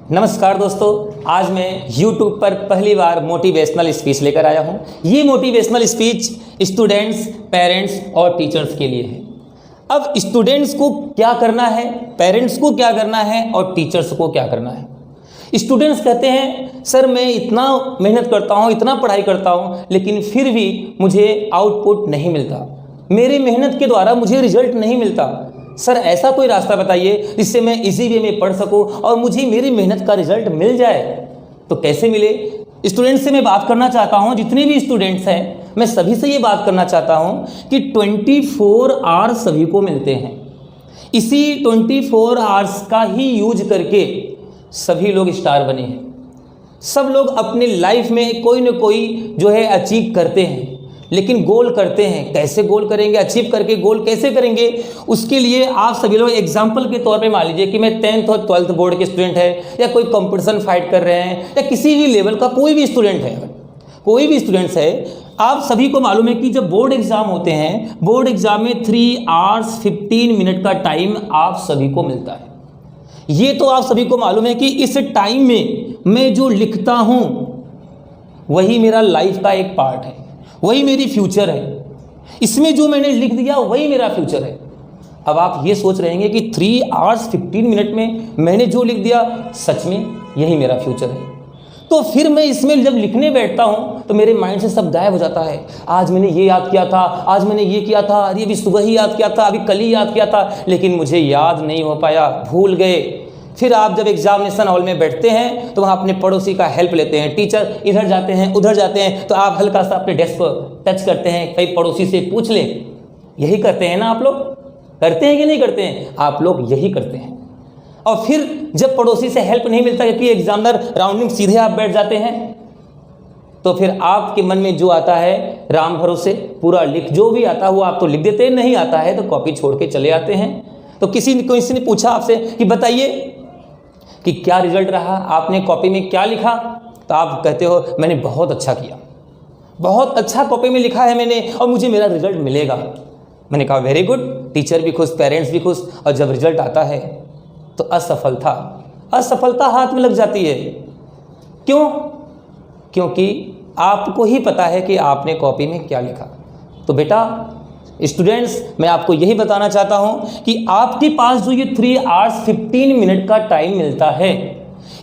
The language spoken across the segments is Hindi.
नमस्कार दोस्तों, आज मैं YouTube पर पहली बार मोटिवेशनल स्पीच लेकर आया हूँ। ये मोटिवेशनल स्पीच स्टूडेंट्स, पेरेंट्स और टीचर्स के लिए है। अब स्टूडेंट्स को क्या करना है, पेरेंट्स को क्या करना है और टीचर्स को क्या करना है। स्टूडेंट्स कहते हैं सर मैं इतना मेहनत करता हूँ, इतना पढ़ाई करता हूँ, लेकिन फिर भी मुझे आउटपुट नहीं मिलता, मेरी मेहनत के द्वारा मुझे रिजल्ट नहीं मिलता। सर ऐसा कोई रास्ता बताइए जिससे मैं इजी वे में पढ़ सकूं और मुझे मेरी मेहनत का रिजल्ट मिल जाए। तो कैसे मिले? स्टूडेंट्स से मैं बात करना चाहता हूं, जितने भी स्टूडेंट्स हैं मैं सभी से ये बात करना चाहता हूं कि 24 आवर्स सभी को मिलते हैं। इसी 24 आवर्स का ही यूज करके सभी लोग स्टार बने हैं। सब लोग अपनी लाइफ में कोई ना कोई जो है अचीव करते हैं, लेकिन गोल करते हैं। कैसे गोल करेंगे, अचीव करके गोल कैसे करेंगे, उसके लिए आप सभी लोग एग्जाम्पल के तौर पे मान लीजिए कि मैं 10th और 12th बोर्ड के स्टूडेंट है, या कोई कंपटीशन फाइट कर रहे हैं, या किसी भी लेवल का कोई भी स्टूडेंट है, कोई भी स्टूडेंट्स है। आप सभी को मालूम है कि जब बोर्ड एग्जाम होते हैं, बोर्ड एग्जाम में 3 आवर्स 15 मिनट का टाइम आप सभी को मिलता है। ये तो आप सभी को मालूम है कि इस टाइम में मैं जो लिखता हूँ वही मेरा लाइफ का एक पार्ट है, वही मेरी फ्यूचर है। इसमें जो मैंने लिख दिया वही मेरा फ्यूचर है। अब आप ये सोच रहे हैं कि 3 आवर्स 15 मिनट में मैंने जो लिख दिया सच में यही मेरा फ्यूचर है। तो फिर मैं इसमें जब लिखने बैठता हूँ तो मेरे माइंड से सब गायब हो जाता है। आज मैंने ये याद किया था, आज मैंने ये किया था, अरे अभी सुबह ही याद किया था, अभी कल ही याद किया था, लेकिन मुझे याद नहीं हो पाया, भूल गए। फिर आप जब एग्जामिनेशन हॉल में बैठते हैं तो वहाँ अपने पड़ोसी का हेल्प लेते हैं, टीचर इधर जाते हैं उधर जाते हैं, तो आप हल्का सा अपने डेस्क पर टच करते हैं, कहीं पड़ोसी से पूछ लें। यही करते हैं ना आप लोग? करते हैं कि नहीं करते हैं? आप लोग यही करते हैं। और फिर जब पड़ोसी से हेल्प नहीं मिलता क्योंकि एग्जामिनर राउंडिंग सीधे आप बैठ जाते हैं, तो फिर आपके मन में जो आता है राम भरोसे पूरा लिख, जो भी आता है वो आप तो लिख देते हैं, नहीं आता है तो कॉपी छोड़ के चले आते हैं। तो किसी ने पूछा आपसे कि बताइए कि क्या रिजल्ट रहा, आपने कॉपी में क्या लिखा, तो आप कहते हो मैंने बहुत अच्छा किया, बहुत अच्छा कॉपी में लिखा है मैंने और मुझे मेरा रिजल्ट मिलेगा। मैंने कहा वेरी गुड, टीचर भी खुश, पेरेंट्स भी खुश, और जब रिजल्ट आता है तो असफलता हाथ में लग जाती है। क्यों? क्योंकि आपको ही पता है कि आपने कॉपी में क्या लिखा। तो बेटा स्टूडेंट्स, मैं आपको यही बताना चाहता हूं कि आपके पास जो ये 3 आवर्स 15 मिनट का टाइम मिलता है,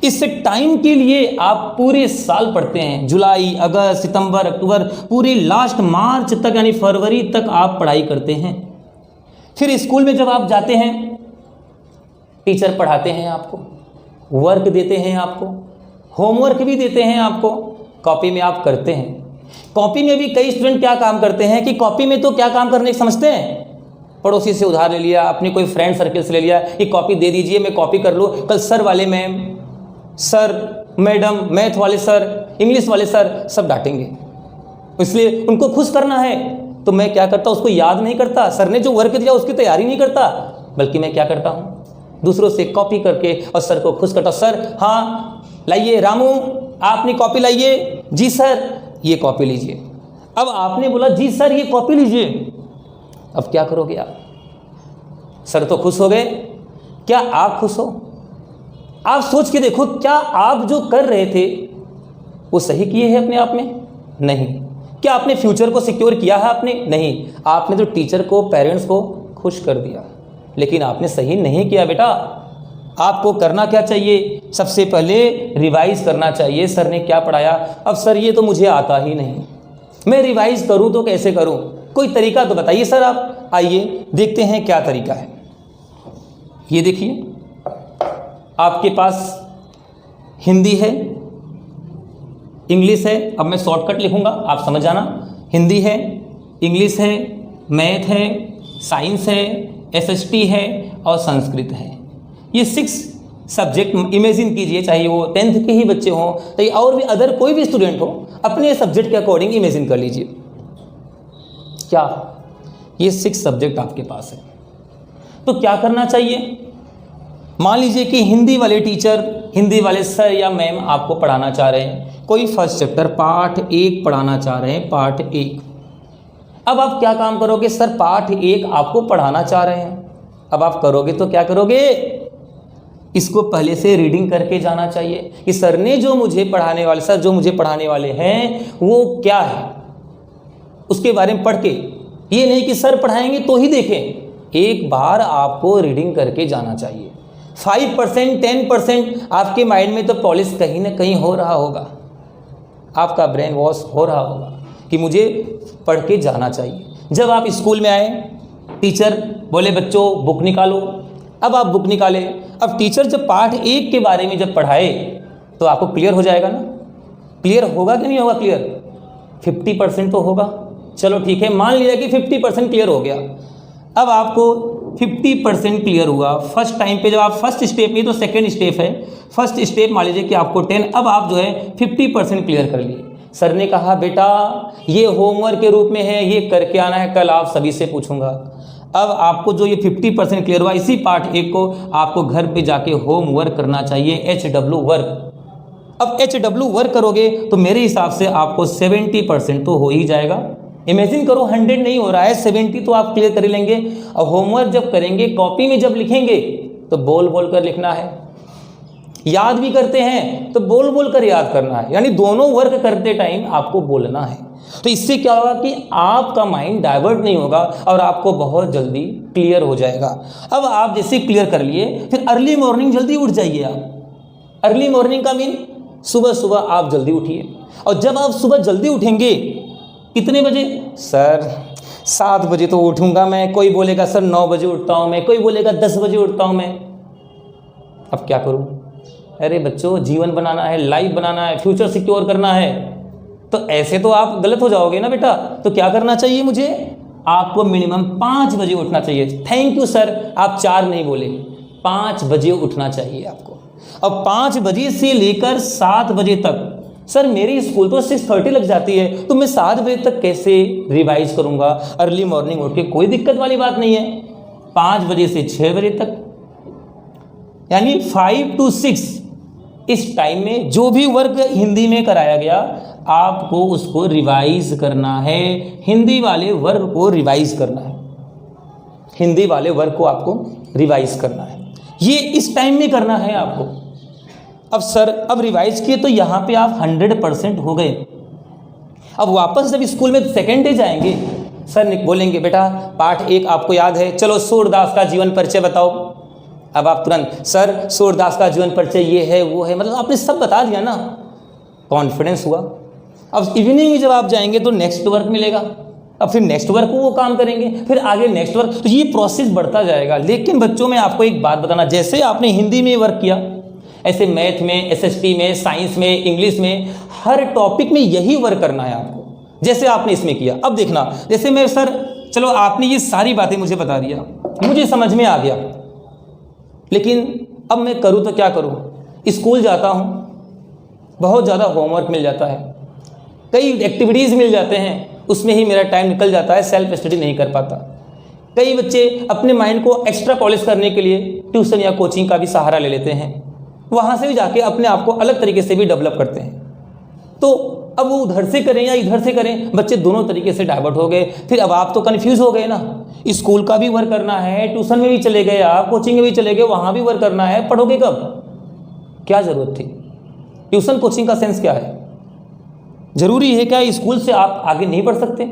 इस टाइम के लिए आप पूरे साल पढ़ते हैं। जुलाई, अगस्त, सितंबर, अक्टूबर, पूरे लास्ट मार्च तक यानी फरवरी तक आप पढ़ाई करते हैं। फिर स्कूल में जब आप जाते हैं, टीचर पढ़ाते हैं आपको, वर्क देते हैं आपको, होमवर्क भी देते हैं आपको, कॉपी में आप करते हैं। कॉपी में भी कई स्टूडेंट क्या काम करते हैं कि कॉपी में तो क्या काम करने समझते हैं, पड़ोसी से उधार ले लिया, अपने कोई फ्रेंड सर्कल से ले लिया, ये कॉपी दे दीजिए मैं कॉपी कर लूँ, कल सर वाले मैम, सर मैडम, मैथ वाले सर, इंग्लिश वाले सर सब डांटेंगे, इसलिए उनको खुश करना है। तो मैं क्या करता, उसको याद नहीं करता, सर ने जो वर्क दिया उसकी तैयारी नहीं करता, बल्कि मैं क्या करता हूँ दूसरों से कॉपी करके और सर को खुश करता। सर हाँ लाइए, रामू आपने कॉपी लाइए, जी सर ये कॉपी लीजिए। अब आपने बोला जी सर ये कॉपी लीजिए, अब क्या करोगे आप? सर तो खुश हो गए, क्या आप खुश हो? आप सोच के देखो, क्या आप जो कर रहे थे वो सही किए हैं अपने आप में? नहीं। क्या आपने फ्यूचर को सिक्योर किया है आपने? नहीं। आपने तो टीचर को, पेरेंट्स को खुश कर दिया, लेकिन आपने सही नहीं किया बेटा। आपको करना क्या चाहिए? सबसे पहले रिवाइज करना चाहिए, सर ने क्या पढ़ाया। अब सर ये तो मुझे आता ही नहीं, मैं रिवाइज करूं तो कैसे करूं, कोई तरीका तो बताइए सर आप। आइए देखते हैं क्या तरीका है। ये देखिए आपके पास हिंदी है, इंग्लिश है, अब मैं शॉर्टकट लिखूंगा आप समझ जाना। हिंदी है, इंग्लिश है, मैथ है, साइंस है, एसएसटी है और संस्कृत है। ये 6 सब्जेक्ट इमेजिन कीजिए, चाहे वो 10th के ही बच्चे हों, चाहे और भी अदर कोई भी स्टूडेंट हो, अपने सब्जेक्ट के अकॉर्डिंग इमेजिन कर लीजिए। क्या ये 6 सब्जेक्ट आपके पास है, तो क्या करना चाहिए? मान लीजिए कि हिंदी वाले टीचर, हिंदी वाले सर या मैम आपको पढ़ाना चाह रहे हैं, कोई फर्स्ट चैप्टर पाठ 1 पढ़ाना चाह रहे हैं, पाठ 1। अब आप क्या काम करोगे? सर पाठ 1 आपको पढ़ाना चाह रहे हैं, अब आप करोगे तो क्या करोगे? इसको पहले से रीडिंग करके जाना चाहिए कि सर ने जो मुझे पढ़ाने वाले हैं वो क्या है, उसके बारे में पढ़ के, ये नहीं कि सर पढ़ाएंगे तो ही देखें, एक बार आपको रीडिंग करके जाना चाहिए। 5% 10% आपके माइंड में तो पॉलिश कहीं ना कहीं हो रहा होगा, आपका ब्रेन वॉश हो रहा होगा कि मुझे पढ़ के जाना चाहिए। जब आप स्कूल में आए, टीचर बोले बच्चों बुक निकालो, अब आप बुक निकाले। अब टीचर जब पाठ 1 के बारे में जब पढ़ाए तो आपको क्लियर हो जाएगा ना, क्लियर होगा कि नहीं होगा? क्लियर 50% तो होगा। चलो ठीक है, मान लिया कि 50% क्लियर हो गया। अब आपको 50% क्लियर हुआ फर्स्ट टाइम पे, जब आप फर्स्ट स्टेप में, तो सेकंड स्टेप है, फर्स्ट स्टेप मान लीजिए कि आपको 10, अब आप जो है 50% क्लियर कर लिए। सर ने कहा बेटा ये होमवर्क के रूप में है, ये करके आना है, कल आप सभी से पूछूंगा। अब आपको जो ये 50% क्लियर हुआ, इसी पार्ट 1 को आपको घर पे जाके होमवर्क करना चाहिए, HW वर्क। अब HW वर्क करोगे तो मेरे हिसाब से आपको 70% तो हो ही जाएगा। इमेजिन करो 100 नहीं हो रहा है, 70 तो आप क्लियर कर ही लेंगे। और होमवर्क जब करेंगे, कॉपी में जब लिखेंगे तो बोल बोल कर लिखना है, याद भी करते हैं तो बोल बोल कर याद करना है, यानी दोनों वर्क करते टाइम आपको बोलना है। तो इससे क्या होगा कि आपका माइंड डाइवर्ट नहीं होगा और आपको बहुत जल्दी क्लियर हो जाएगा। अब आप जैसे क्लियर कर लिए, फिर अर्ली मॉर्निंग जल्दी उठ जाइए आप। अर्ली मॉर्निंग का मीन सुबह सुबह आप जल्दी उठिए। और जब आप सुबह जल्दी उठेंगे, कितने बजे? सर 7 बजे तो उठूंगा मैं, कोई बोलेगा सर 9 बजे उठता हूँ मैं, कोई बोलेगा 10 बजे उठता हूँ मैं। अब क्या करूँ? अरे बच्चों, जीवन बनाना है, लाइफ बनाना है, फ्यूचर सिक्योर करना है, तो ऐसे तो आप गलत हो जाओगे ना बेटा। तो क्या करना चाहिए मुझे? आपको मिनिमम 5 बजे उठना चाहिए। थैंक यू सर, आप 4 नहीं बोले, 5 बजे उठना चाहिए आपको। अब 5 बजे से लेकर 7 बजे तक, सर मेरी स्कूल तो 6:30 लग जाती है, तो मैं 7 बजे तक कैसे रिवाइज करूंगा? अर्ली मॉर्निंग उठ के कोई दिक्कत वाली बात नहीं है। 5 बजे से 6 बजे तक, यानी 5 to 6, इस टाइम में जो भी वर्क हिंदी में कराया गया आपको उसको रिवाइज करना है। हिंदी वाले वर्क को रिवाइज करना है, हिंदी वाले वर्क को आपको रिवाइज करना है, ये इस टाइम में करना है आपको। अब सर अब रिवाइज किए तो यहाँ पे आप 100% हो गए। अब वापस जब स्कूल में सेकेंड डे जाएंगे, सर बोलेंगे बेटा पाठ 1 आपको याद है, चलो सूरदास का जीवन परिचय बताओ। अब आप तुरंत सर सूरदास का जीवन परिचय ये है वो है, मतलब आपने सब बता दिया ना, कॉन्फिडेंस हुआ। अब इवनिंग में जब आप जाएंगे तो नेक्स्ट वर्क मिलेगा, अब फिर नेक्स्ट वर्क को वो काम करेंगे, फिर आगे नेक्स्ट वर्क, तो ये प्रोसेस बढ़ता जाएगा। लेकिन बच्चों में आपको एक बात बताना, जैसे आपने हिंदी में वर्क किया, ऐसे मैथ में, SST में, साइंस में, इंग्लिश में, हर टॉपिक में यही वर्क करना है आपको, जैसे आपने इसमें किया। अब देखना, जैसे मैं सर चलो आपने ये सारी बातें मुझे बता दिया, मुझे समझ में आ गया, लेकिन अब मैं करूँ तो क्या करूँ? स्कूल जाता हूँ, बहुत ज़्यादा होमवर्क मिल जाता है, कई एक्टिविटीज़ मिल जाते हैं, उसमें ही मेरा टाइम निकल जाता है, सेल्फ स्टडी नहीं कर पाता। कई बच्चे अपने माइंड को एक्स्ट्रा पॉलिश करने के लिए ट्यूशन या कोचिंग का भी सहारा ले लेते हैं, वहाँ से भी जाके अपने आप को अलग तरीके से भी डेवलप करते हैं। तो अब वो उधर से करें या इधर से करें, बच्चे दोनों तरीके से डाइवर्ट हो गए। फिर अब आप तो कन्फ्यूज़ हो गए ना, स्कूल का भी वर्क करना है, ट्यूशन में भी चले गए आप, कोचिंग में भी चले गए, वहाँ भी वर्क करना है, पढ़ोगे कब? क्या ज़रूरत थी? ट्यूशन कोचिंग का सेंस क्या है? ज़रूरी है क्या स्कूल से आप आगे नहीं बढ़ सकते?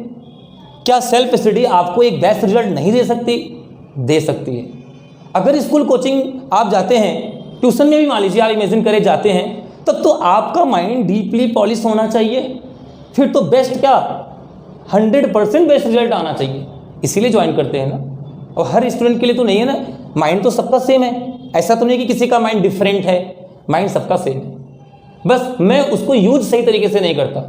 क्या सेल्फ स्टडी आपको एक बेस्ट रिजल्ट नहीं दे सकती? दे सकती है। अगर स्कूल कोचिंग आप जाते हैं, ट्यूशन में भी मान लीजिए आप इमेजिन करें जाते हैं, तब तो आपका माइंड डीपली पॉलिश होना चाहिए, फिर तो बेस्ट क्या 100% बेस्ट रिजल्ट आना चाहिए, इसीलिए ज्वाइन करते हैं ना। और हर स्टूडेंट के लिए तो नहीं है ना, माइंड तो सबका सेम है, ऐसा तो नहीं कि किसी का माइंड डिफरेंट है, माइंड सबका सेम है, बस मैं उसको यूज सही तरीके से नहीं करता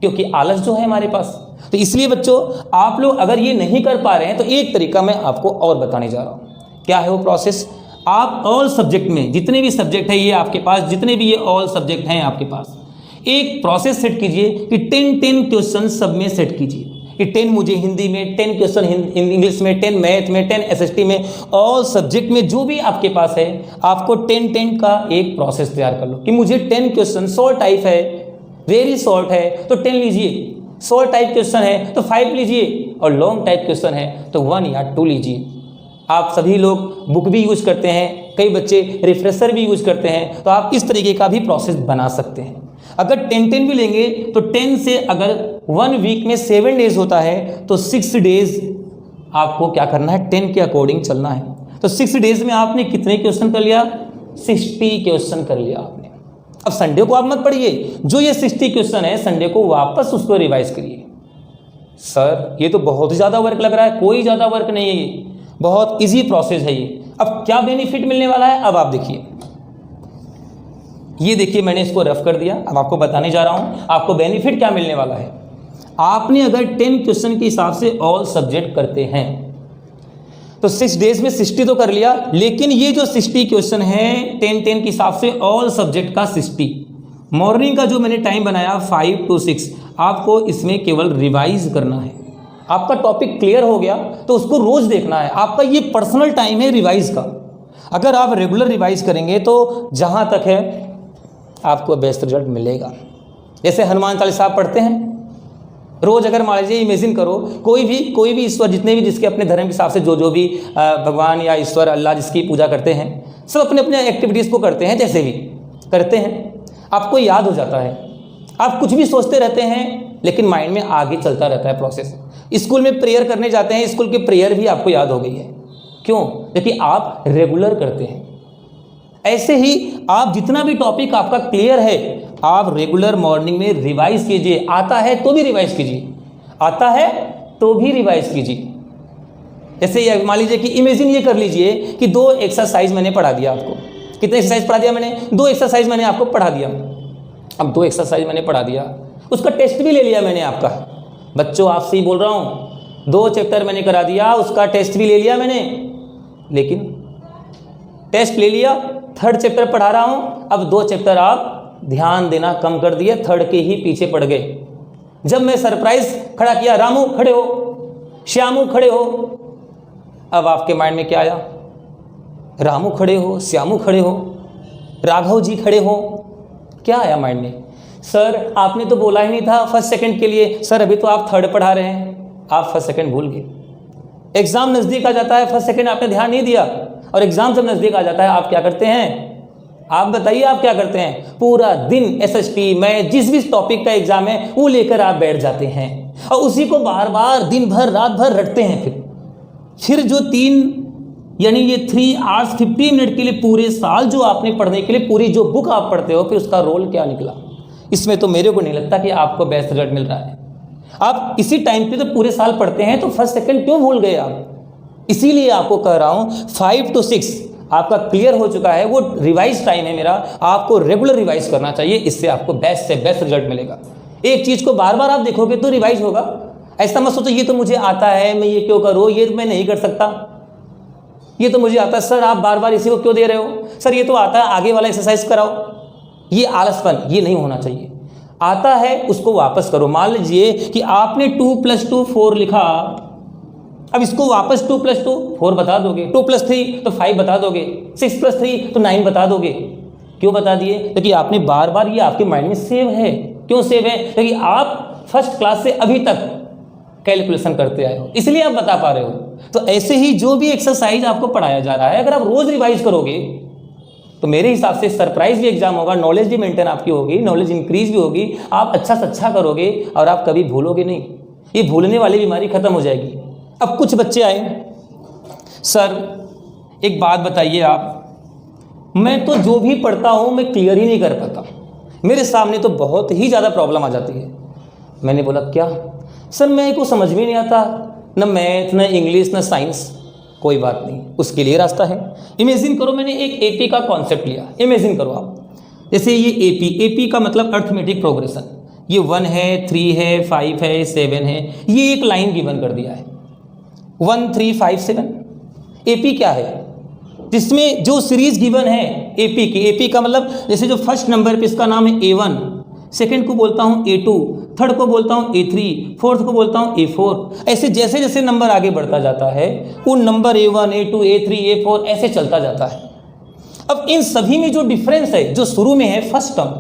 क्योंकि आलस जो है हमारे पास। तो इसलिए बच्चों आप लोग अगर ये नहीं कर पा रहे हैं तो एक तरीका मैं आपको और बताने जा रहा हूँ। क्या है वो प्रोसेस? आप ऑल सब्जेक्ट में जितने भी सब्जेक्ट है ये आपके पास, जितने भी ये ऑल सब्जेक्ट हैं आपके पास, एक प्रोसेस सेट कीजिए कि 10 क्वेश्चन सब में सेट कीजिए कि 10 मुझे हिंदी में, 10 क्वेश्चन इंग्लिश में, 10 मैथ में, 10 SST में, ऑल सब्जेक्ट में जो भी आपके पास है आपको 10 का एक प्रोसेस तैयार कर लो कि मुझे 10 क्वेश्चन, शॉर्ट टाइप है, वेरी शॉर्ट है तो 10 लीजिए, शॉर्ट टाइप क्वेश्चन है तो 5 लीजिए, और लॉन्ग टाइप क्वेश्चन है तो 1 या 2 लीजिए। आप सभी लोग बुक भी यूज करते हैं, कई बच्चे रिफ्रेशर भी यूज करते हैं, तो आप इस तरीके का भी प्रोसेस बना सकते हैं। अगर 10-10 भी लेंगे तो 10 से अगर 1 वीक में 7 डेज होता है तो 6 डेज आपको क्या करना है, 10 के अकॉर्डिंग चलना है। तो 6 डेज में आपने कितने क्वेश्चन कर लिया, 60 क्वेश्चन कर लिया आपने। अब संडे को आप मत पढ़िए, जो ये 60 क्वेश्चन है संडे को वापस उसको रिवाइज करिए। सर ये तो बहुत ज़्यादा वर्क लग रहा है, कोई ज़्यादा वर्क नहीं है, ये बहुत इजी प्रोसेस है ये। अब क्या बेनिफिट मिलने वाला है, अब आप देखिए, ये देखिए मैंने इसको रफ कर दिया, अब आपको बताने जा रहा हूं आपको बेनिफिट क्या मिलने वाला है। आपने अगर 10 क्वेश्चन के हिसाब से ऑल सब्जेक्ट करते हैं तो 6 डेज में 60 तो कर लिया, लेकिन ये जो 60 क्वेश्चन है 10-10 के हिसाब से ऑल सब्जेक्ट का 60, मॉर्निंग का जो मैंने टाइम बनाया 5 to 6, आपको इसमें केवल रिवाइज करना है। आपका टॉपिक क्लियर हो गया तो उसको रोज देखना है, आपका ये पर्सनल टाइम है रिवाइज का। अगर आप रेगुलर रिवाइज करेंगे तो जहां तक है आपको बेस्ट रिजल्ट मिलेगा। जैसे हनुमान चालीसा आप पढ़ते हैं रोज, अगर मान लीजिए इमेजिन करो कोई भी ईश्वर, जितने भी जिसके अपने धर्म के हिसाब से जो भी भगवान या ईश्वर अल्लाह जिसकी पूजा करते हैं, सब अपने अपने एक्टिविटीज़ को करते हैं, जैसे भी करते हैं आपको याद हो जाता है। आप कुछ भी सोचते रहते हैं लेकिन माइंड में आगे चलता रहता है प्रोसेस। स्कूल में प्रेयर करने जाते हैं, स्कूल की प्रेयर भी आपको याद हो गई है, क्यों? क्योंकि आप रेगुलर करते हैं। ऐसे ही आप जितना भी टॉपिक आपका क्लियर है आप रेगुलर मॉर्निंग में रिवाइज कीजिए। आता है तो भी रिवाइज कीजिए, आता है तो भी रिवाइज कीजिए। जैसे मान लीजिए कि इमेजिन ये कर लीजिए कि 2 एक्सरसाइज मैंने पढ़ा दिया आपको। कितने एक्सरसाइज पढ़ा दिया मैंने? 2 एक्सरसाइज मैंने आपको पढ़ा दिया। अब 2 एक्सरसाइज मैंने पढ़ा दिया, उसका टेस्ट भी ले लिया मैंने आपका। बच्चों आपसे ही बोल रहा हूँ, 2 चैप्टर मैंने करा दिया, उसका टेस्ट भी ले लिया मैंने, लेकिन टेस्ट ले लिया, 3rd चैप्टर पढ़ा रहा हूँ, अब 2 चैप्टर आप ध्यान देना कम कर दिए, 3rd के ही पीछे पड़ गए। जब मैं सरप्राइज खड़ा किया, रामू खड़े हो, श्यामू खड़े हो, अब आपके माइंड में क्या आया? रामू खड़े हो, श्यामू खड़े हो, राघव जी खड़े हो, क्या आया माइंड में? सर आपने तो बोला ही नहीं था 1st 2nd के लिए। सर अभी तो आप 3rd पढ़ा रहे हैं, आप 1st 2nd भूल गए। एग्जाम नज़दीक आ जाता है, 1st 2nd आपने ध्यान नहीं दिया, और एग्जाम जब नज़दीक आ जाता है आप क्या करते हैं? आप बताइए आप क्या करते हैं? पूरा दिन एसएसटी में जिस भी टॉपिक का एग्जाम है वो लेकर आप बैठ जाते हैं और उसी को बार बार दिन भर रात भर रटते हैं। फिर जो 3 यानी ये 3 hours 50 मिनट के लिए पूरे साल जो आपने पढ़ने के लिए पूरी जो बुक आप पढ़ते हो, फिर उसका रोल क्या निकला? इसमें तो मेरे को नहीं लगता कि आपको बेस्ट रिजल्ट मिल रहा है। आप इसी टाइम पे तो पूरे साल पढ़ते हैं, तो 1st 2nd क्यों भूल गए आप? इसीलिए आपको कह रहा हूँ 5 to 6 आपका क्लियर हो चुका है, वो रिवाइज टाइम है मेरा, आपको रेगुलर रिवाइज करना चाहिए, इससे आपको बेस्ट से बेस्ट रिजल्ट मिलेगा। एक चीज़ को बार बार आप देखोगे तो रिवाइज होगा। ऐसा मत सोचो ये तो मुझे आता है, मैं ये क्यों करूँ, ये मैं नहीं कर सकता, ये तो मुझे आता है। सर आप बार बार इसी को क्यों दे रहे हो? सर ये तो आता है, आगे वाला एक्सरसाइज कराओ। ये आलसपन, ये नहीं होना चाहिए। आता है उसको वापस करो। मान लीजिए कि आपने 2 + 2 4 लिखा, अब इसको वापस 2 + 2 4 बता दोगे, 2 + 3 तो 5 बता दोगे, 6 + 3 तो 9 बता दोगे। क्यों बता दिए? क्योंकि आपने बार बार ये आपके माइंड में सेव है। क्यों सेव है? क्योंकि आप 1st क्लास से अभी तक कैलकुलेशन करते आए हो, इसलिए आप बता पा रहे हो। तो ऐसे ही जो भी एक्सरसाइज आपको पढ़ाया जा रहा है, अगर आप रोज रिवाइज करोगे तो मेरे हिसाब से सरप्राइज भी एग्जाम होगा, नॉलेज भी मेंटेन आपकी होगी, नॉलेज इंक्रीज भी होगी, आप अच्छा से अच्छा करोगे और आप कभी भूलोगे नहीं। ये भूलने वाली बीमारी खत्म हो जाएगी। अब कुछ बच्चे आए, सर एक बात बताइए आप, मैं तो जो भी पढ़ता हूँ मैं क्लियर ही नहीं कर पाता, मेरे सामने तो बहुत ही ज़्यादा प्रॉब्लम आ जाती है। मैंने बोला क्या? सर मेरे को समझ में नहीं आता, ना मैथ ना इंग्लिश ना साइंस। कोई बात नहीं, उसके लिए रास्ता है। इमेजिन करो मैंने एक एपी का कॉन्सेप्ट लिया। इमेजिन करो आप, जैसे ये एपी का मतलब अर्थमेटिक प्रोग्रेशन, ये 1 है, 3 है, 5 है, 7 है, ये एक लाइन गिवन कर दिया है 1 3 5 7। एपी क्या है? जिसमें जो सीरीज गिवन है एपी की, एपी का मतलब जैसे जो फर्स्ट नंबर पे इसका नाम है A1, सेकंड को बोलता हूँ A2, थर्ड को बोलता हूँ A3, फोर्थ को बोलता हूँ A4। ऐसे जैसे जैसे नंबर आगे बढ़ता जाता है वो number A1 A2 A3 A4 ऐसे चलता जाता है। अब इन सभी में जो डिफरेंस है, जो शुरू में है फर्स्ट टर्म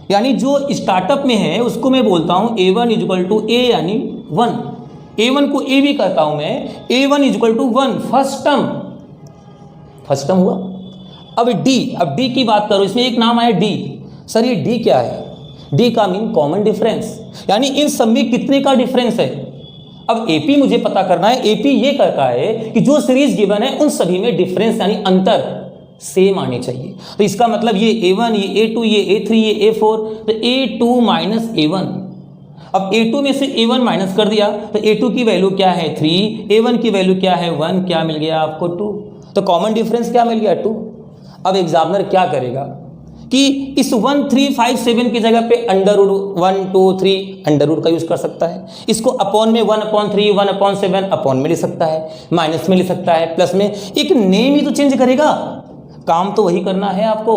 यानी जो स्टार्टअप में है, उसको मैं बोलता हूँ A1 = A यानी 1, A1 को A भी करता हूं मैं, A1 equal to 1, first term हुआ। अब D की बात करो, इसमें एक नाम आया D। सर ये D क्या है? D का मीन कॉमन डिफरेंस, यानी इन सब में कितने का डिफरेंस है। अब AP मुझे पता करना है, AP ये करता है कि जो सीरीज गिवन है उन सभी में डिफरेंस यानी अंतर सेम आने चाहिए। तो इसका मतलब ये A1, ये A2, ये A3, ये A4, तो A2 माइनस A1। अब A2 में से A1 माइनस कर दिया तो A2 की वैल्यू क्या है 3, A1 की वैल्यू क्या है 1, क्या मिल गया आपको 2। तो कॉमन डिफरेंस क्या मिल गया 2। अब एग्जामिनर क्या करेगा कि इस 1 3 5 7 की जगह पे अंडर रूट 1 2 3 अंडर रूट का यूज कर सकता है। इसको अपॉन में 1/3 1/7 अपॉन में ले सकता है, माइनस में ले सकता है, प्लस में। एक नेम ही तो चेंज करेगा, काम तो वही करना है आपको।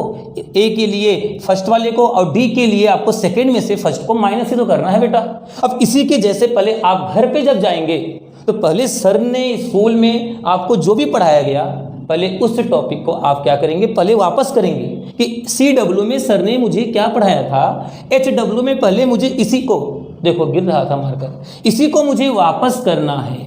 ए के लिए फर्स्ट वाले को और डी के लिए आपको सेकंड में से फर्स्ट को माइनस ही तो करना है बेटा। अब इसी के जैसे पहले आप घर पे जब जाएंगे तो पहले सर ने स्कूल में आपको जो भी पढ़ाया गया पहले उस टॉपिक को आप क्या करेंगे, पहले वापस करेंगे कि CW में सर ने मुझे क्या पढ़ाया था, HW में पहले मुझे इसी को, देखो गिर रहा था मारकर, इसी को मुझे वापस करना है,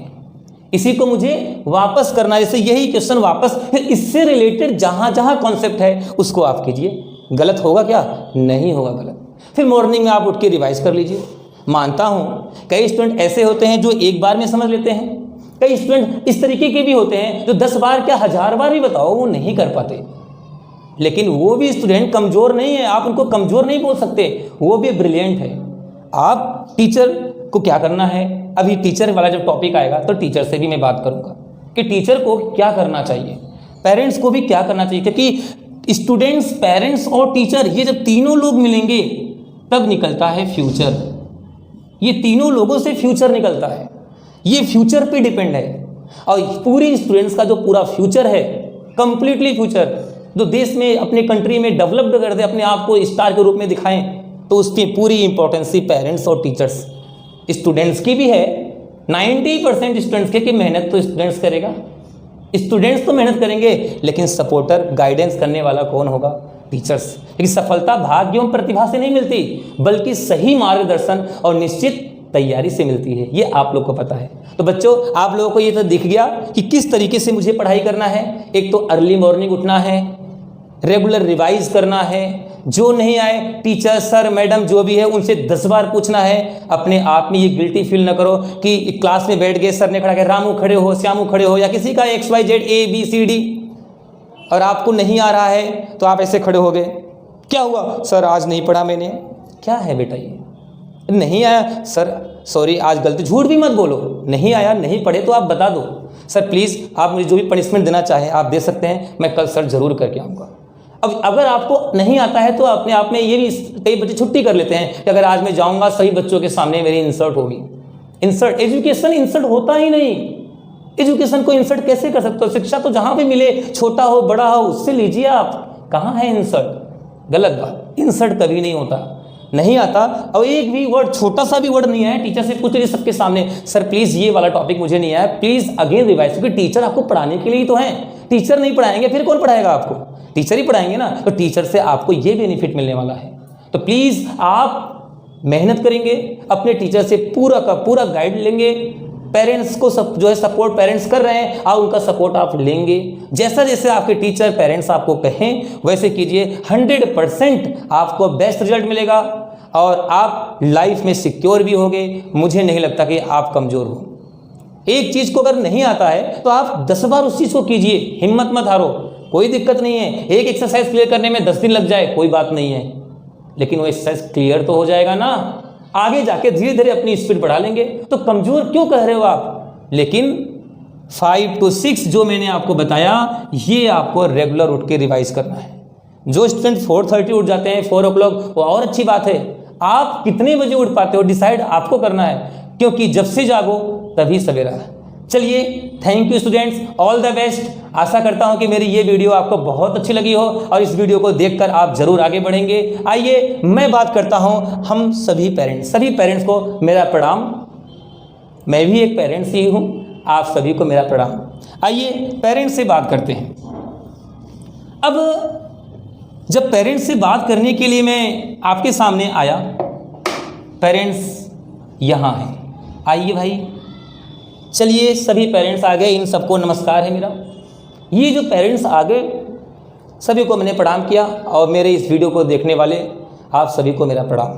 इसी को मुझे वापस करना है। जैसे यही क्वेश्चन वापस, फिर इससे रिलेटेड जहां जहां कॉन्सेप्ट है उसको आप कीजिए। गलत होगा क्या? नहीं होगा गलत। फिर मॉर्निंग में आप उठ के रिवाइज कर लीजिए। मानता हूं कई स्टूडेंट ऐसे होते हैं जो एक बार में समझ लेते हैं, कई स्टूडेंट इस तरीके के भी होते हैं जो 10 बार क्या 1000 बार भी बताओ वो नहीं कर पाते। लेकिन वो भी स्टूडेंट कमजोर नहीं है, आप उनको कमजोर नहीं बोल सकते, वो भी ब्रिलियंट है। आप टीचर को क्या करना है, अभी टीचर वाला जब टॉपिक आएगा तो टीचर से भी मैं बात करूंगा कि टीचर को क्या करना चाहिए, पेरेंट्स को भी क्या करना चाहिए, क्योंकि स्टूडेंट्स, पेरेंट्स और टीचर ये जब तीनों लोग मिलेंगे तब निकलता है फ्यूचर। ये तीनों लोगों से फ्यूचर निकलता है, ये फ्यूचर पे डिपेंड है। और पूरी स्टूडेंट्स का जो पूरा फ्यूचर है, कंप्लीटली फ्यूचर, जो देश में अपने कंट्री में डेवलप्ड कर दे, अपने आप को स्टार के रूप में दिखाएं, तो उसकी पूरी इंपॉर्टेंस पेरेंट्स और टीचर्स, स्टूडेंट्स की भी है। 90% स्टूडेंट्स के कि मेहनत तो स्टूडेंट्स करेगा, स्टूडेंट्स तो मेहनत करेंगे, लेकिन सपोर्टर गाइडेंस करने वाला कौन होगा? टीचर्स। लेकिन सफलता भाग्य एवं प्रतिभा से नहीं मिलती, बल्कि सही मार्गदर्शन और निश्चित तैयारी से मिलती है। ये आप लोग को पता है। तो बच्चों, आप लोगों को ये तो दिख गया कि किस तरीके से मुझे पढ़ाई करना है। एक तो अर्ली मॉर्निंग उठना है, रेगुलर रिवाइज करना है, जो नहीं आए टीचर सर मैडम जो भी है उनसे 10 बार पूछना है। अपने आप में ये गिल्टी फील ना करो कि क्लास में बैठ गए, सर ने खड़ा किया, रामू खड़े हो, श्यामू खड़े हो, या किसी का XYZ ABCD और आपको नहीं आ रहा है तो आप ऐसे खड़े हो गए, क्या हुआ सर आज नहीं पढ़ा मैंने। क्या है बेटा ये, नहीं आया सर सॉरी आज गलती, झूठ भी मत बोलो, नहीं आया नहीं पढ़े तो आप बता दो, सर प्लीज़ आप मुझे जो भी पनिशमेंट देना चाहें आप दे सकते हैं, मैं कल सर जरूर करके आऊँगा। अब अगर आपको नहीं आता है तो अपने आप में ये भी कई बच्चे छुट्टी कर लेते हैं कि अगर आज मैं जाऊँगा सही बच्चों के सामने मेरी इंसल्ट होगी। इंसल्ट, एजुकेशन इंसल्ट होता ही नहीं। एजुकेशन को इंसल्ट कैसे कर सकते हो? शिक्षा तो जहाँ भी मिले, छोटा हो बड़ा हो, उससे लीजिए आप। कहाँ है इंसल्ट? गलत बात, इंसल्ट कभी नहीं होता। नहीं आता और एक भी वर्ड, छोटा सा भी वर्ड नहीं आया, टीचर से पूछ लीजिए सबके सामने, सर प्लीज़ ये वाला टॉपिक मुझे नहीं आया, प्लीज़ अगेन रिवाइज। क्योंकि टीचर आपको पढ़ाने के लिए ही तो हैं। टीचर नहीं पढ़ाएंगे फिर कौन पढ़ाएगा आपको? टीचर ही पढ़ाएंगे ना। तो टीचर से आपको ये बेनिफिट मिलने वाला है। तो प्लीज़ आप मेहनत करेंगे, अपने टीचर से पूरा का पूरा गाइड लेंगे। पेरेंट्स को सब जो है सपोर्ट पेरेंट्स कर रहे हैं, आप उनका सपोर्ट आप लेंगे। जैसा जैसे आपके टीचर पेरेंट्स आपको कहें वैसे कीजिए, 100% आपको बेस्ट रिजल्ट मिलेगा और आप लाइफ में सिक्योर भी होंगे। मुझे नहीं लगता कि आप कमज़ोर हो। एक चीज़ को अगर नहीं आता है तो आप 10 बार उस चीज़ को कीजिए, हिम्मत मत हारो, कोई दिक्कत नहीं है। एक एक्सरसाइज क्लियर करने में 10 दिन लग जाए कोई बात नहीं है, लेकिन वो एक्सरसाइज क्लियर तो हो जाएगा ना। आगे जाके धीरे धीरे अपनी स्पीड बढ़ा लेंगे। तो कमज़ोर क्यों कह रहे हो आप? लेकिन 5 to 6 जो मैंने आपको बताया ये आपको रेगुलर उठ के रिवाइज करना है। जो स्टूडेंट 4:30 उठ जाते हैं 4 o'clock, वो और अच्छी बात है। आप कितने बजे उठ पाते हो डिसाइड आपको करना है, क्योंकि जब से जागो तभी सवेरा है। चलिए, thank you students, all the best. आशा करता हूं कि मेरी ये वीडियो आपको बहुत अच्छी लगी हो और इस वीडियो को देखकर आप जरूर आगे बढ़ेंगे। आइए मैं बात करता हूं हम सभी पेरेंट्स को मेरा प्रणाम। मैं भी एक पेरेंट्स ही हूं, आप सभी को मेरा प्रणाम। आइए पेरेंट्स से बात करते हैं। अब जब पेरेंट्स से बात करने के लिए मैं आपके सामने आया, पेरेंट्स यहाँ हैं, आइए भाई चलिए सभी पेरेंट्स आ गए, इन सबको नमस्कार है मेरा। ये जो पेरेंट्स आ गए सभी को मैंने प्रणाम किया, और मेरे इस वीडियो को देखने वाले आप सभी को मेरा प्रणाम।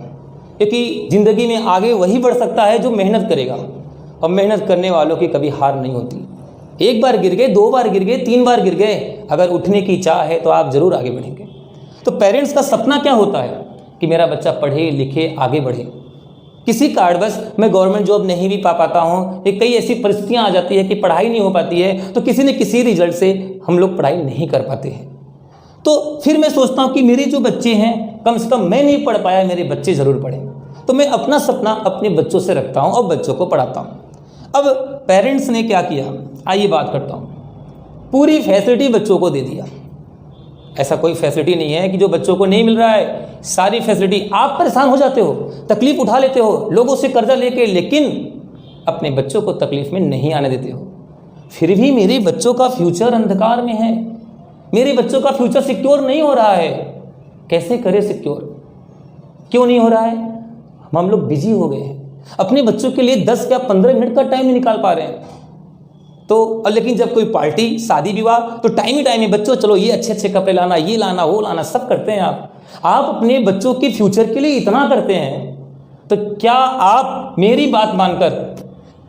क्योंकि ज़िंदगी में आगे वही बढ़ सकता है जो मेहनत करेगा, और मेहनत करने वालों की कभी हार नहीं होती। एक बार गिर गए, 2 बार गिर गए, 3 बार गिर गए, अगर उठने की चाह है तो आप ज़रूर आगे बढ़ेंगे। तो पेरेंट्स का सपना क्या होता है कि मेरा बच्चा पढ़े लिखे आगे बढ़े। किसी कारणवश मैं गवर्नमेंट जॉब नहीं भी पा पाता हूँ, ये कई ऐसी परिस्थितियाँ आ जाती है कि पढ़ाई नहीं हो पाती है, तो किसी न किसी रिजल्ट से हम लोग पढ़ाई नहीं कर पाते हैं। तो फिर मैं सोचता हूँ कि मेरे जो बच्चे हैं, कम से कम मैं नहीं पढ़ पाया, मेरे बच्चे ज़रूर पढ़ें। तो मैं अपना सपना अपने बच्चों से रखता हूँ और बच्चों को पढ़ाता हूँ। अब पेरेंट्स ने क्या किया, आइए बात करता हूँ। पूरी फैसिलिटी बच्चों को दे दिया। ऐसा कोई फैसिलिटी नहीं है कि जो बच्चों को नहीं मिल रहा है, सारी फैसिलिटी। आप परेशान हो जाते हो, तकलीफ उठा लेते हो लोगों से कर्जा लेके, लेकिन अपने बच्चों को तकलीफ में नहीं आने देते हो। फिर भी मेरे बच्चों का फ्यूचर अंधकार में है, मेरे बच्चों का फ्यूचर सिक्योर नहीं हो रहा है। कैसे करें सिक्योर? क्यों नहीं हो रहा है? हम लोग बिजी हो गए हैं, अपने बच्चों के लिए 10 या 15 मिनट का टाइम नहीं निकाल पा रहे हैं। तो लेकिन जब कोई पार्टी, शादी विवाह, तो टाइम ही टाइम है, बच्चों चलो ये अच्छे अच्छे कपड़े लाना, ये लाना, वो लाना, सब करते हैं आप अपने बच्चों के फ्यूचर के लिए इतना करते हैं। तो क्या आप मेरी बात मानकर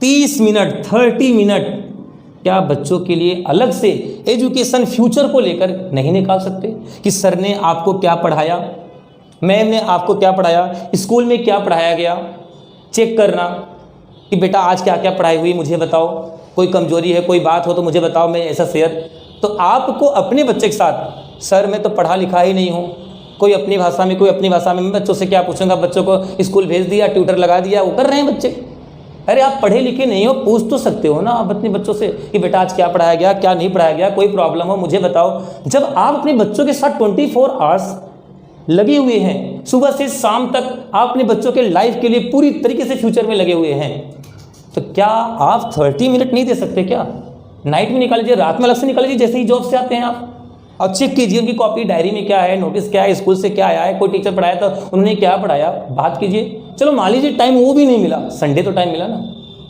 30 मिनट 30 मिनट क्या बच्चों के लिए अलग से एजुकेशन फ्यूचर को लेकर नहीं निकाल सकते? कि सर ने आपको क्या पढ़ाया, मैम ने आपको क्या पढ़ाया, स्कूल में क्या पढ़ाया गया, चेक करना कि बेटा आज क्या क्या पढ़ाई हुई, मुझे बताओ। कोई कमजोरी है, कोई बात हो तो मुझे बताओ, मैं ऐसा शेयर। तो आपको अपने बच्चे के साथ, सर मैं तो पढ़ा लिखा ही नहीं हूँ, कोई अपनी भाषा में, कोई अपनी भाषा में, मैं बच्चों से क्या पूछूंगा? बच्चों को स्कूल भेज दिया, ट्यूटर लगा दिया, वो कर रहे हैं बच्चे। अरे आप पढ़े लिखे नहीं हो, पूछ तो सकते हो ना आप अपने बच्चों से कि बेटा आज क्या पढ़ाया गया, क्या नहीं पढ़ाया गया, कोई प्रॉब्लम हो मुझे बताओ। जब आप अपने बच्चों के साथ 24 आवर्स लगे हुए हैं, सुबह से शाम तक आप अपने बच्चों के लाइफ के लिए पूरी तरीके से फ्यूचर में लगे हुए हैं, तो क्या आप 30 मिनट नहीं दे सकते? क्या नाइट में निकाल लीजिए, रात में अलग से निकाल लीजिए, जैसे ही जॉब से आते हैं आप, और चेक कीजिए उनकी कॉपी डायरी में क्या है, नोटिस क्या है, स्कूल से क्या आया है, कोई टीचर पढ़ाया तो उन्होंने क्या पढ़ाया, बात कीजिए। चलो मान लीजिए टाइम वो भी नहीं मिला, संडे तो टाइम मिला ना।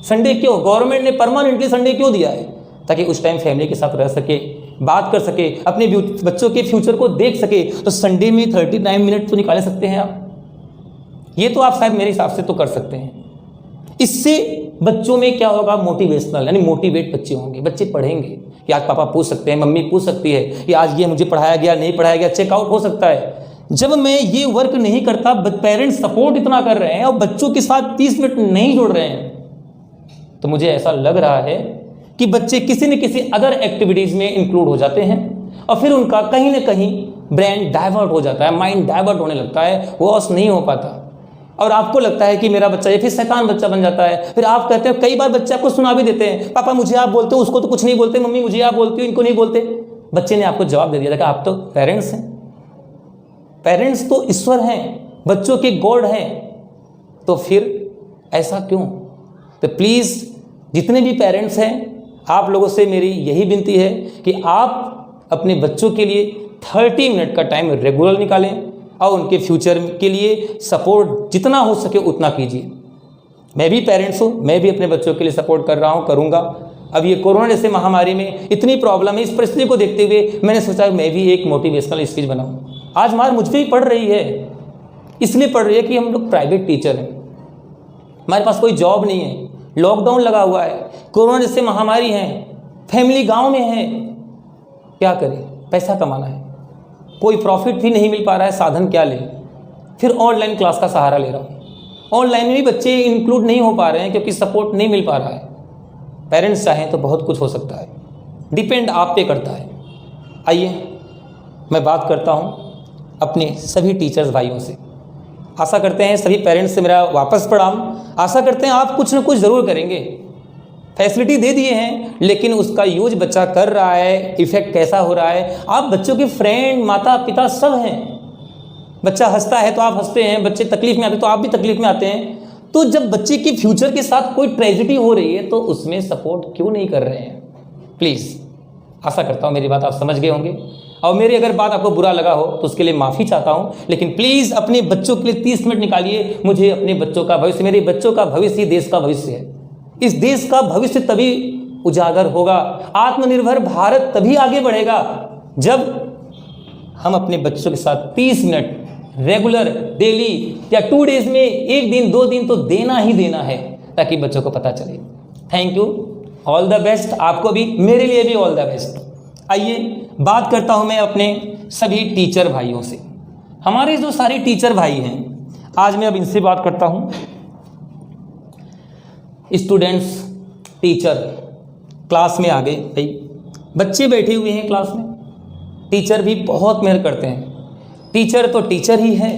संडे क्यों? गवर्नमेंट ने परमानेंटली संडे क्यों दिया है? ताकि उस टाइम फैमिली के साथ रह सके, बात कर सके, अपने बच्चों के फ्यूचर को देख सके। तो संडे में 39 मिनट तो निकाल सकते हैं आप। ये तो आप शायद मेरे हिसाब से तो कर सकते हैं। इससे बच्चों में क्या होगा? मोटिवेशनल, यानी मोटिवेट बच्चे होंगे, बच्चे पढ़ेंगे कि आज पापा पूछ सकते हैं, मम्मी पूछ सकती है कि आज ये मुझे पढ़ाया गया, नहीं पढ़ाया गया, चेकआउट हो सकता है। जब मैं ये वर्क नहीं करता, पेरेंट्स सपोर्ट इतना कर रहे हैं और बच्चों के साथ 30 मिनट नहीं जुड़ रहे हैं, तो मुझे ऐसा लग रहा है कि बच्चे किसी न किसी अदर एक्टिविटीज़ में इंक्लूड हो जाते हैं, और फिर उनका कहीं ना कहीं ब्रेन डाइवर्ट हो जाता है, माइंड डाइवर्ट होने लगता है, वॉश नहीं हो पाता। और आपको लगता है कि मेरा बच्चा ये, फिर शैतान बच्चा बन जाता है। फिर आप कहते हैं, कई बार बच्चे आपको सुना भी देते हैं, पापा मुझे आप बोलते हो, उसको तो कुछ नहीं बोलते, मम्मी मुझे आप बोलती हो, इनको नहीं बोलते। बच्चे ने आपको जवाब दे दिया था कि आप तो पेरेंट्स हैं, पेरेंट्स तो ईश्वर हैं, बच्चों के गॉड हैं, तो फिर ऐसा क्यों? तो प्लीज़ जितने भी पेरेंट्स हैं, आप लोगों से मेरी यही विनती है कि आप अपने बच्चों के लिए 30 मिनट का टाइम रेगुलर निकालें और उनके फ्यूचर के लिए सपोर्ट जितना हो सके उतना कीजिए। मैं भी पेरेंट्स हूँ, मैं भी अपने बच्चों के लिए सपोर्ट कर रहा हूँ, करूँगा। अब ये कोरोना जैसे महामारी में इतनी प्रॉब्लम है, इस परिस्थिति को देखते हुए मैंने सोचा मैं भी एक मोटिवेशनल स्पीच बनाऊँ। आज मार मुझ पर ही पड़ रही है, इसलिए पड़ रही है कि हम लोग प्राइवेट टीचर हैं, हमारे पास कोई जॉब नहीं है, लॉकडाउन लगा हुआ है, कोरोना जैसे महामारी है, फैमिली गांव में है, क्या करें? पैसा कमाना है, कोई प्रॉफिट भी नहीं मिल पा रहा है, साधन क्या ले? फिर ऑनलाइन क्लास का सहारा ले रहा हूँ। ऑनलाइन में भी बच्चे इंक्लूड नहीं हो पा रहे हैं क्योंकि सपोर्ट नहीं मिल पा रहा है। पेरेंट्स चाहें तो बहुत कुछ हो सकता है, डिपेंड आप पे करता है। आइए मैं बात करता हूँ अपने सभी टीचर्स भाइयों से। आशा करते हैं सभी पेरेंट्स से मेरा वापस प्रणाम। आशा करते हैं आप कुछ न कुछ ज़रूर करेंगे। फैसिलिटी दे दिए हैं, लेकिन उसका यूज बच्चा कर रहा है, इफेक्ट कैसा हो रहा है? आप बच्चों के फ्रेंड, माता पिता सब हैं। बच्चा हंसता है तो आप हंसते हैं, बच्चे तकलीफ में आते हैं तो आप भी तकलीफ में आते हैं। तो जब बच्चे की फ्यूचर के साथ कोई ट्रेजिडी हो रही है तो उसमें सपोर्ट क्यों नहीं कर रहे हैं? प्लीज़, आशा करता हूँ मेरी बात आप समझ गए होंगे, और मेरी अगर बात आपको बुरा लगा हो तो उसके लिए माफ़ी चाहता हूँ। लेकिन प्लीज़ अपने बच्चों के लिए 30 मिनट निकालिए। मुझे अपने बच्चों का भविष्य, मेरे बच्चों का भविष्य ही देश का भविष्य है। इस देश का भविष्य तभी उजागर होगा, आत्मनिर्भर भारत तभी आगे बढ़ेगा जब हम अपने बच्चों के साथ 30 मिनट रेगुलर डेली या 2 डेज में 1 दिन 2 दिन तो देना ही देना है, ताकि बच्चों को पता चले। Thank you, all the best, आपको भी, मेरे लिए भी ऑल द बेस्ट। आइए बात करता हूं मैं अपने सभी टीचर भाइयों से। हमारे जो सारे टीचर भाई हैं, आज मैं अब इनसे बात करता हूं। स्टूडेंट्स, टीचर क्लास में आ गए, भाई बच्चे बैठे हुए हैं क्लास में, टीचर भी बहुत मेहनत करते हैं। टीचर तो टीचर ही है,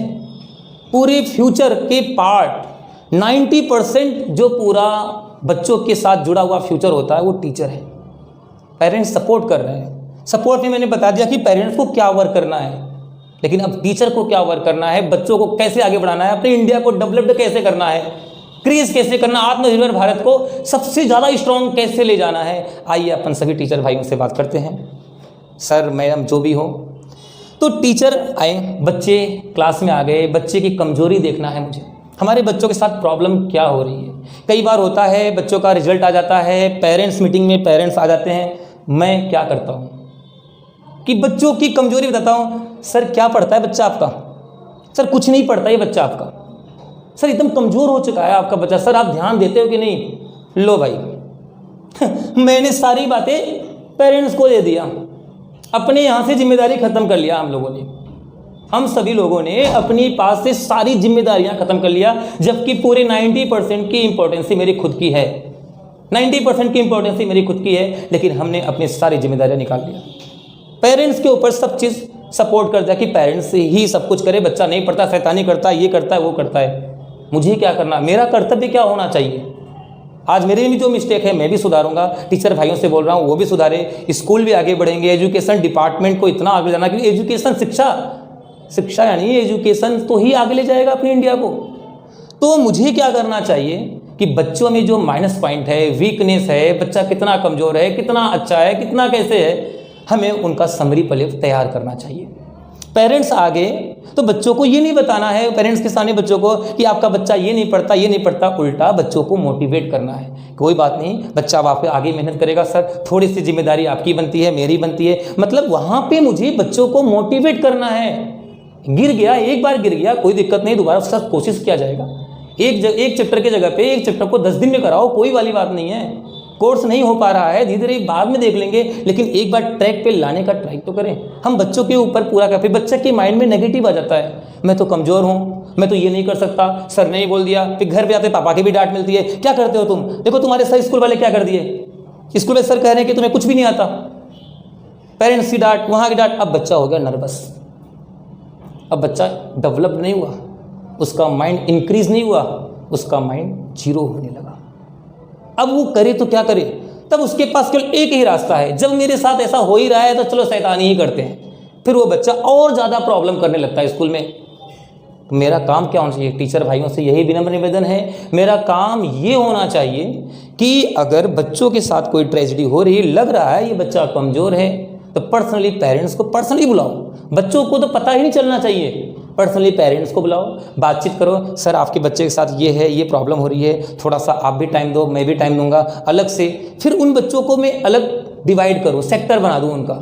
पूरे फ्यूचर के पार्ट 90% जो पूरा बच्चों के साथ जुड़ा हुआ फ्यूचर होता है वो टीचर है। पेरेंट्स सपोर्ट कर रहे हैं, सपोर्ट में मैंने बता दिया कि पेरेंट्स को क्या वर्क करना है, लेकिन अब टीचर को क्या वर्क करना है, बच्चों को कैसे आगे बढ़ाना है, अपने इंडिया को डेवलप्ड कैसे करना है, क्रीज कैसे करना, आत्मनिर्भर भारत को सबसे ज़्यादा स्ट्रॉन्ग कैसे ले जाना है। आइए अपन सभी टीचर भाइयों से बात करते हैं। सर मैडम जो भी हो, तो टीचर आए, बच्चे क्लास में आ गए, बच्चे की कमजोरी देखना है मुझे, हमारे बच्चों के साथ प्रॉब्लम क्या हो रही है। कई बार होता है बच्चों का रिजल्ट आ जाता है, पेरेंट्स मीटिंग में पेरेंट्स आ जाते हैं, मैं क्या करता हूँ कि बच्चों की कमजोरी बताता हूँ। सर क्या पढ़ता है बच्चा आपका? सर कुछ नहीं पढ़ता ये बच्चा आपका, सर एकदम कमज़ोर हो चुका है आपका बच्चा, सर आप ध्यान देते हो कि नहीं? लो भाई मैंने सारी बातें पेरेंट्स को दे दिया, अपने यहाँ से जिम्मेदारी ख़त्म कर लिया। हम सभी लोगों ने अपनी पास से सारी जिम्मेदारियाँ ख़त्म कर लिया, जबकि पूरे 90% की इंपॉर्टेंसी मेरी खुद की है, 90% की इंपॉर्टेंसी मेरी खुद की है, लेकिन हमने अपनी सारी जिम्मेदारियाँ निकाल लिया। पेरेंट्स के ऊपर सब चीज़ सपोर्ट कर दिया कि पेरेंट्स ही सब कुछ करे, बच्चा नहीं पढ़ता, शैतानी करता है, ये करता है वो करता है। मुझे क्या करना, मेरा कर्तव्य क्या होना चाहिए? आज मेरे में भी जो मिस्टेक है मैं भी सुधारूंगा, टीचर भाइयों से बोल रहा हूँ वो भी सुधारे, स्कूल भी आगे बढ़ेंगे, एजुकेशन डिपार्टमेंट को इतना आगे जाना, क्योंकि एजुकेशन शिक्षा यानी एजुकेशन तो ही आगे ले जाएगा अपनी इंडिया को। तो मुझे क्या करना चाहिए कि बच्चों में जो माइनस पॉइंट है, वीकनेस है, बच्चा कितना कमज़ोर है, कितना अच्छा है, कितना कैसे है, हमें उनका समरी पहले तैयार करना चाहिए। पेरेंट्स आगे तो बच्चों को ये नहीं बताना है, पेरेंट्स के सामने बच्चों को कि आपका बच्चा ये नहीं पढ़ता, ये नहीं पढ़ता, उल्टा बच्चों को मोटिवेट करना है। कोई बात नहीं, बच्चा आप आगे मेहनत करेगा सर, थोड़ी सी जिम्मेदारी आपकी बनती है, मेरी बनती है, मतलब वहाँ पे मुझे बच्चों को मोटिवेट करना है। गिर गया, एक बार गिर गया, कोई दिक्कत नहीं, दोबारा उसके साथ कोशिश किया जाएगा। एक चैप्टर की जगह पे एक चैप्टर को 10 दिन में कराओ, कोई वाली बात नहीं है। कोर्स नहीं हो पा रहा है, धीरे धीरे बाद में देख लेंगे, लेकिन एक बार ट्रैक पे लाने का ट्राई तो करें। हम बच्चों के ऊपर पूरा करते, बच्चे के माइंड में नेगेटिव आ जाता है, मैं तो कमज़ोर हूँ, मैं तो ये नहीं कर सकता, सर ने ही बोल दिया, फिर घर पे आते पापा की भी डांट मिलती है, क्या करते हो तुम, देखो तुम्हारे सर स्कूल वाले क्या कर दिए, स्कूल में सर कह रहे हैं कि तुम्हें कुछ भी नहीं आता, पेरेंट्स की डांट, वहाँ की डांट। अब बच्चा हो गया नर्वस, अब बच्चा डेवलप नहीं हुआ, उसका माइंड इंक्रीज नहीं हुआ, उसका माइंड 0 होने लगा। अब वो करे तो क्या करे? तब उसके पास केवल एक ही रास्ता है, जब मेरे साथ ऐसा हो ही रहा है तो चलो शैतानी ही करते हैं, फिर वो बच्चा और ज़्यादा प्रॉब्लम करने लगता है स्कूल में। मेरा काम क्या होना चाहिए? टीचर भाइयों से यही विनम्र निवेदन है, मेरा काम ये होना चाहिए कि अगर बच्चों के साथ कोई ट्रेजेडी हो रही, लग रहा है ये बच्चा कमज़ोर है, तो पर्सनली पेरेंट्स को पर्सनली बुलाओ। बच्चों को तो पता ही नहीं चलना चाहिए, पर्सनली पेरेंट्स को बुलाओ, बातचीत करो, सर आपके बच्चे के साथ ये है, ये प्रॉब्लम हो रही है, थोड़ा सा आप भी टाइम दो, मैं भी टाइम दूंगा अलग से। फिर उन बच्चों को मैं अलग डिवाइड करूँ, सेक्टर बना दूँ उनका,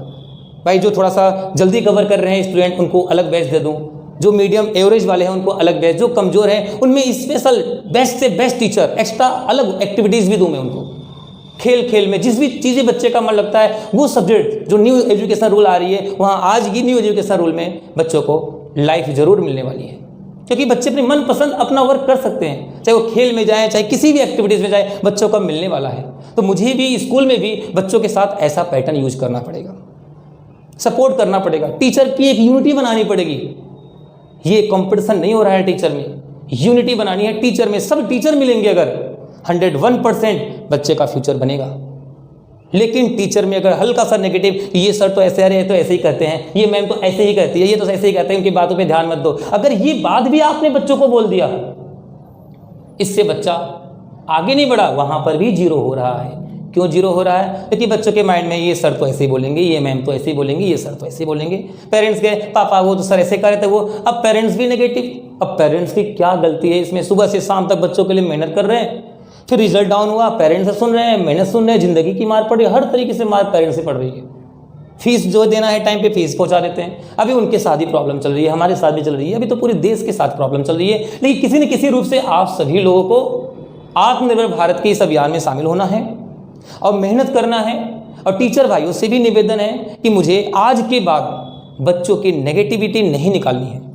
भाई जो थोड़ा सा जल्दी कवर कर रहे हैं स्टूडेंट उनको अलग बैच दे दूँ, जो मीडियम एवरेज वाले हैं उनको अलग बैच, जो कमज़ोर हैं उनमें स्पेशल बेस्ट से बेस्ट टीचर, एक्स्ट्रा अलग एक्टिविटीज़ भी दूँ मैं उनको। खेल खेल में जिस भी चीज़ें बच्चे का मन लगता है, वो सब्जेक्ट जो न्यू एजुकेशन रूल आ रही है, वहाँ आज की न्यू एजुकेशन रूल में बच्चों को लाइफ ज़रूर मिलने वाली है, क्योंकि बच्चे अपने मन पसंद अपना वर्क कर सकते हैं, चाहे वो खेल में जाए, चाहे किसी भी एक्टिविटीज़ में जाए, बच्चों का मिलने वाला है। तो मुझे भी स्कूल में भी बच्चों के साथ ऐसा पैटर्न यूज करना पड़ेगा, सपोर्ट करना पड़ेगा, टीचर की एक यूनिटी बनानी पड़ेगी। ये कंपटीशन नहीं हो रहा है टीचर में, यूनिटी बनानी है टीचर में, सब टीचर मिलेंगे अगर 101% बच्चे का फ्यूचर बनेगा। लेकिन टीचर में अगर हल्का सा नेगेटिव, ये सर तो ऐसे आ रहे हैं, तो ऐसे ही कहते हैं, ये मैम तो ऐसे ही कहती है, ये तो ऐसे ही कहते हैं, उनकी बातों पे ध्यान मत दो, अगर ये बात भी आपने बच्चों को बोल दिया, इससे बच्चा आगे नहीं बढ़ा, वहाँ पर भी 0 हो रहा है। क्यों 0 हो रहा है? क्योंकि बच्चों के माइंड में ये सर तो ऐसे ही बोलेंगे, ये मैम तो ऐसे ही बोलेंगे, ये सर तो ऐसे ही बोलेंगे, पेरेंट्स के पापा वो तो सर ऐसे कर रहे थे वो, अब पेरेंट्स भी नेगेटिव। अब पेरेंट्स की क्या गलती है इसमें? सुबह से शाम तक बच्चों के लिए मेहनत कर रहे हैं, फिर रिजल्ट डाउन हुआ, पेरेंट्स से सुन रहे हैं, मेहनत सुन रहे हैं, ज़िंदगी की मार पड़ रही है, हर तरीके से मार पेरेंट्स से पड़ रही है। फीस जो देना है टाइम पे फीस पहुंचा देते हैं। अभी उनके साथ ही प्रॉब्लम चल रही है, हमारे साथ भी चल रही है, अभी तो पूरे देश के साथ प्रॉब्लम चल रही है। लेकिन किसी न किसी रूप से आप सभी लोगों को आत्मनिर्भर भारत के इस अभियान में शामिल होना है और मेहनत करना है। और टीचर भाइयों से भी निवेदन है कि मुझे आज के बाद बच्चों की नेगेटिविटी नहीं निकालनी है।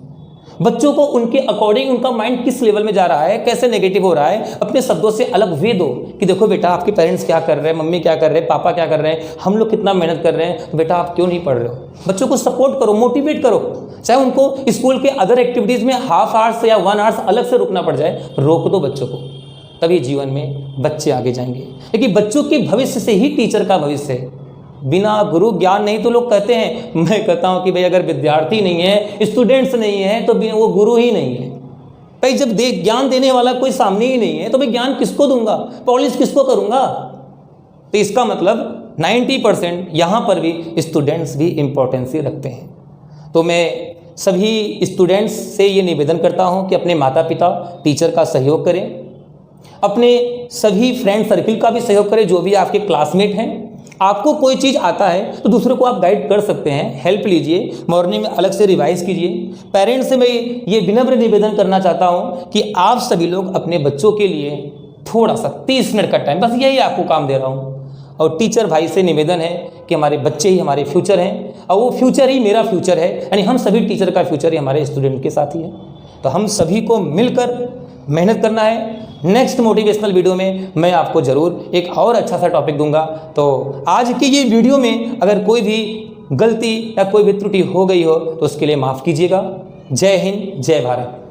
बच्चों को उनके अकॉर्डिंग उनका माइंड किस लेवल में जा रहा है, कैसे नेगेटिव हो रहा है, अपने शब्दों से अलग वे दो कि देखो बेटा आपके पेरेंट्स क्या कर रहे हैं, मम्मी क्या कर रहे हैं, पापा क्या कर रहे हैं, हम लोग कितना मेहनत कर रहे हैं, बेटा आप क्यों नहीं पढ़ रहे हो। बच्चों को सपोर्ट करो, मोटिवेट करो। चाहे उनको स्कूल के अदर एक्टिविटीज़ में हाफ आवर्स या 1 आवर्स अलग से रुकना पड़ जाए, रोक दो बच्चों को, तभी जीवन में बच्चे आगे जाएंगे। लेकिन बच्चों के भविष्य से ही टीचर का भविष्य है। बिना गुरु ज्ञान नहीं, तो लोग कहते हैं, मैं कहता हूं कि भाई अगर विद्यार्थी नहीं है, स्टूडेंट्स नहीं है, तो वो गुरु ही नहीं है। भाई जब ज्ञान देने वाला कोई सामने ही नहीं है तो भाई ज्ञान किसको दूंगा, पॉलिश किसको करूंगा। तो इसका मतलब 90% यहाँ पर भी स्टूडेंट्स भी इम्पोर्टेंस ही रखते हैं। तो मैं सभी स्टूडेंट्स से ये निवेदन करता हूँ कि अपने माता पिता टीचर का सहयोग करें, अपने सभी फ्रेंड सर्किल का भी सहयोग करें, जो भी आपके क्लासमेट हैं। आपको कोई चीज़ आता है तो दूसरों को आप गाइड कर सकते हैं, हेल्प लीजिए, मॉर्निंग में अलग से रिवाइज कीजिए। पेरेंट्स से मैं ये विनम्र निवेदन करना चाहता हूँ कि आप सभी लोग अपने बच्चों के लिए थोड़ा सा 30 मिनट का टाइम, बस यही आपको काम दे रहा हूँ। और टीचर भाई से निवेदन है कि हमारे बच्चे ही हमारे फ्यूचर हैं और वो फ्यूचर ही मेरा फ्यूचर है, यानी हम सभी टीचर का फ्यूचर ही हमारे स्टूडेंट के साथ ही है। तो हम सभी को मिलकर मेहनत करना है। नेक्स्ट मोटिवेशनल वीडियो में मैं आपको ज़रूर एक और अच्छा सा टॉपिक दूंगा। तो आज की ये वीडियो में अगर कोई भी गलती या कोई भी त्रुटि हो गई हो तो उसके लिए माफ़ कीजिएगा। जय हिंद, जय भारत।